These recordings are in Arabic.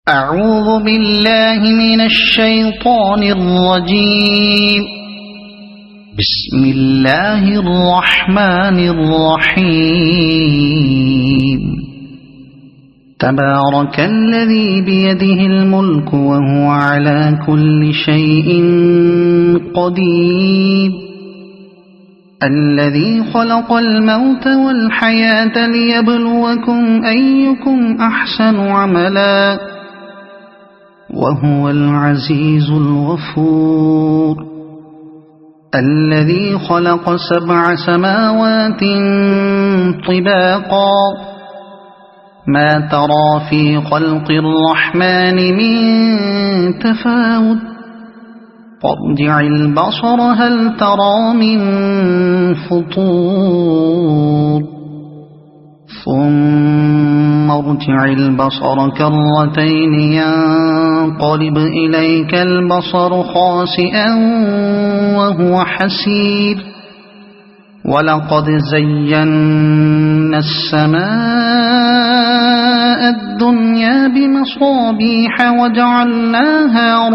أعوذ بالله من الشيطان الرجيم. بسم الله الرحمن الرحيم. تبارك الذي بيده الملك وهو على كل شيء قدير. الذي خلق الموت والحياة ليبلوكم أيكم أحسن عملا وهو العزيز الغفور. الذي خلق 7 سماوات طباقا ما ترى في خلق الرحمن من تفاوت فارجع البصر هل ترى من فطور ثم ارجع البصر كرتين ينقلب إليك البصر خاسئا وهو حسير. ولقد زينا السماء الدنيا بمصابيح وجعلناها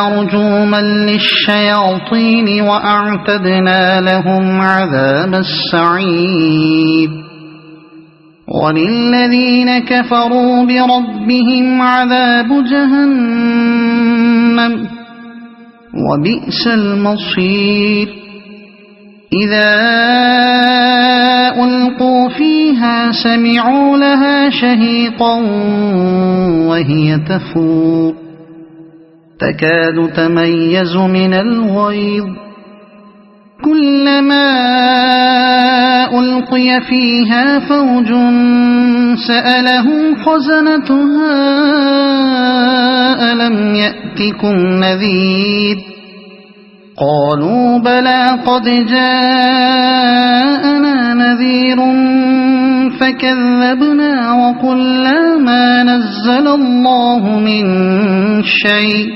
رجوما للشياطين وأعتدنا لهم عذاب السعير. وللذين كفروا بربهم عذاب جهنم وبئس المصير. إذا ألقوا فيها سمعوا لها شهيقا وهي تفور تكاد تميز من الغيظ. كلما ألقي فيها فوج سألهم خزنتها ألم يأتكم نذير قالوا بلى قد جاءنا نذير فكذبنا وقلنا ما نزل الله من شيء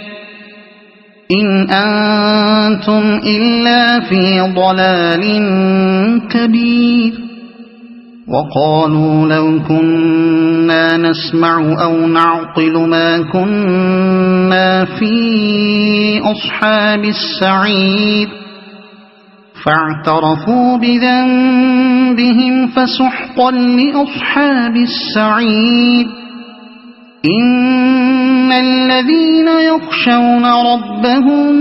إن أنتم إلا في ضلال كبير. وقالوا لو كنا نسمع أو نعقل ما كنا في أصحاب السعير فاعترفوا بذنبهم فسحقا لأصحاب السعير. إن الذين يخشون ربهم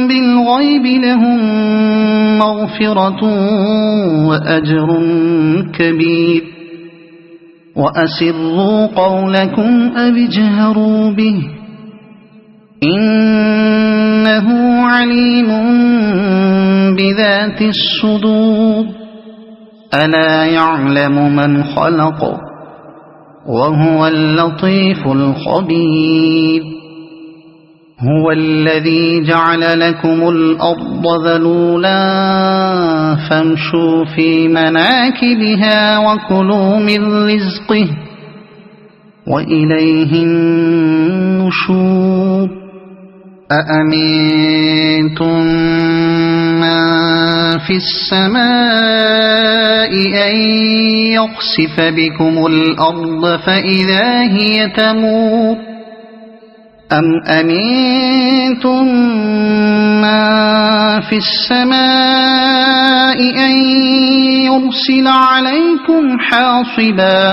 بالغيب لهم مغفرة وأجر كبير. وأسروا قولكم أو اجهروا به إنه عليم بذات الصدور. ألا يعلم من خلق وهو اللطيف الخبير. هو الذي جعل لكم الأرض ذلولا فامشوا في مناكبها وكلوا من رزقه وإليه النشور. أأمنتم من في السماء أن يخسف بكم الأرض فإذا هي تمور أم أمنتم من في السماء أن يرسل عليكم حاصبا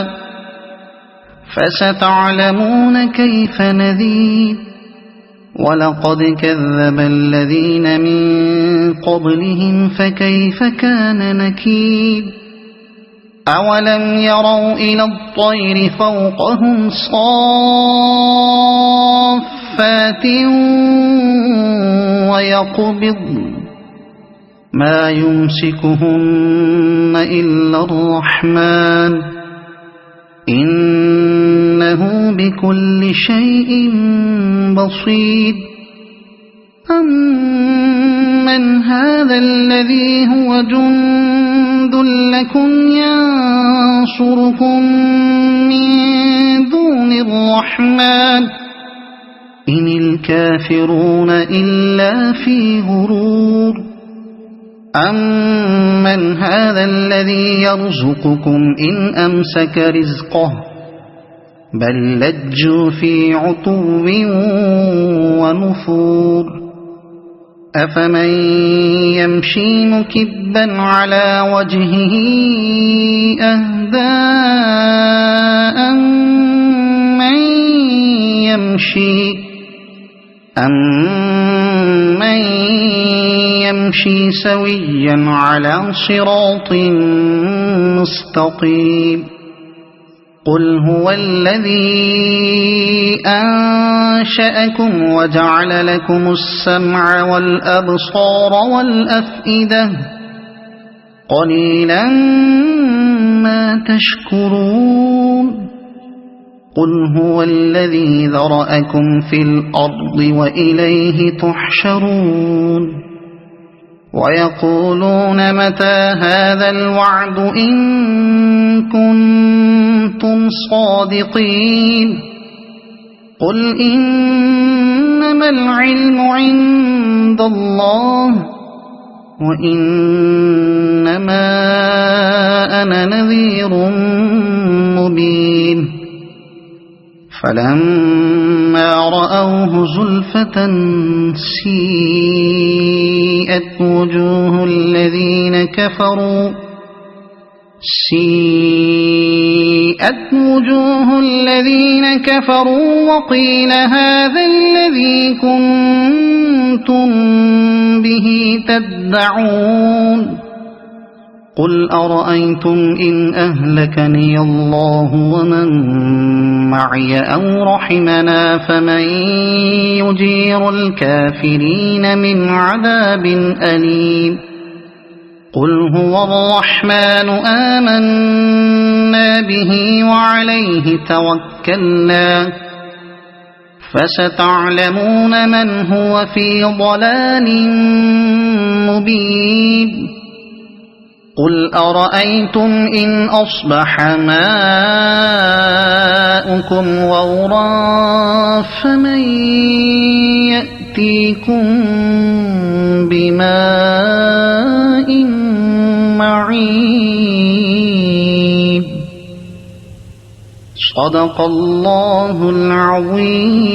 فستعلمون كيف نذير. ولقد كذب الذين من قبلهم فكيف كان نكير. أولم يروا إلى الطير فوقهم صافات ويقبضن ما يمسكهن إلا الرحمن إنه بكل شيء بصير. أمن هذا الذي هو جند لكم ينصركم من دون الرحمن إن الكافرون إلا في غرور. أَمَّنْ هَذَا الَّذِي يَرْزُقُكُمْ إِنْ أَمْسَكَ رِزْقَهُ بَل لَّجُّوا فِي عُتُوٍّ وَنُفُورٍ أَفَمَن يَمْشِي مُكِبًّا عَلَى وَجْهِهِ أَهْدَىٰ أَمَّن يَمْشِي سَوِيًّا عَلَى صِرَاطٍ مُّسْتَقِيمٍ قُلْ هُوَ الَّذِي أَنشَأَكُمْ وَجَعَلَ لَكُمُ السَّمْعَ وَالْأَبْصَارَ وَالْأَفْئِدَةَ قَلِيلًا مَّا تَشْكُرُونَ قُلْ هُوَ الَّذِي ذَرَأَكُمْ فِي الْأَرْضِ وَإِلَيْهِ تُحْشَرُونَ وَيَقُولُونَ مَتَىٰ هَٰذَا الْوَعْدُ إِن كُنتُمْ صَادِقِينَ قُلْ إِنَّمَا الْعِلْمُ عِندَ اللَّهِ وَإِنَّمَا أَنَا نَذِيرٌ مُّبِينٌ فَلَمَّا رَأَوْهُ زُلْفَةً سِيئَتْ وُجُوهُ الَّذِينَ كَفَرُوا وَقِيلَ هَٰذَا الَّذِي كُنتُم بِهِ تَدَّعُونَ قُلْ أَرَأَيْتُمْ إِنْ أَهْلَكَنِيَ اللَّهُ وَمَن مَّعِيَ أَوْ رَحِمَنَا فَمَن يُجِيرُ الْكَافِرِينَ مِنْ عَذَابٍ أَلِيمٍ قُلْ هُوَ الرَّحْمَٰنُ آمَنَّا بِهِ وَعَلَيْهِ تَوَكَّلْنَا فَسَتَعْلَمُونَ مَنْ هُوَ فِي ضَلَالٍ مُّبِينٍ قُلْ أَرَأَيْتُمْ إِنْ أَصْبَحَ مَاؤُكُمْ غَوْرًا فَمَن يَأْتِيكُم بِمَاءٍ مَّعِينٍ صَدَقَ اللَّهُ الْعَظِيمُ.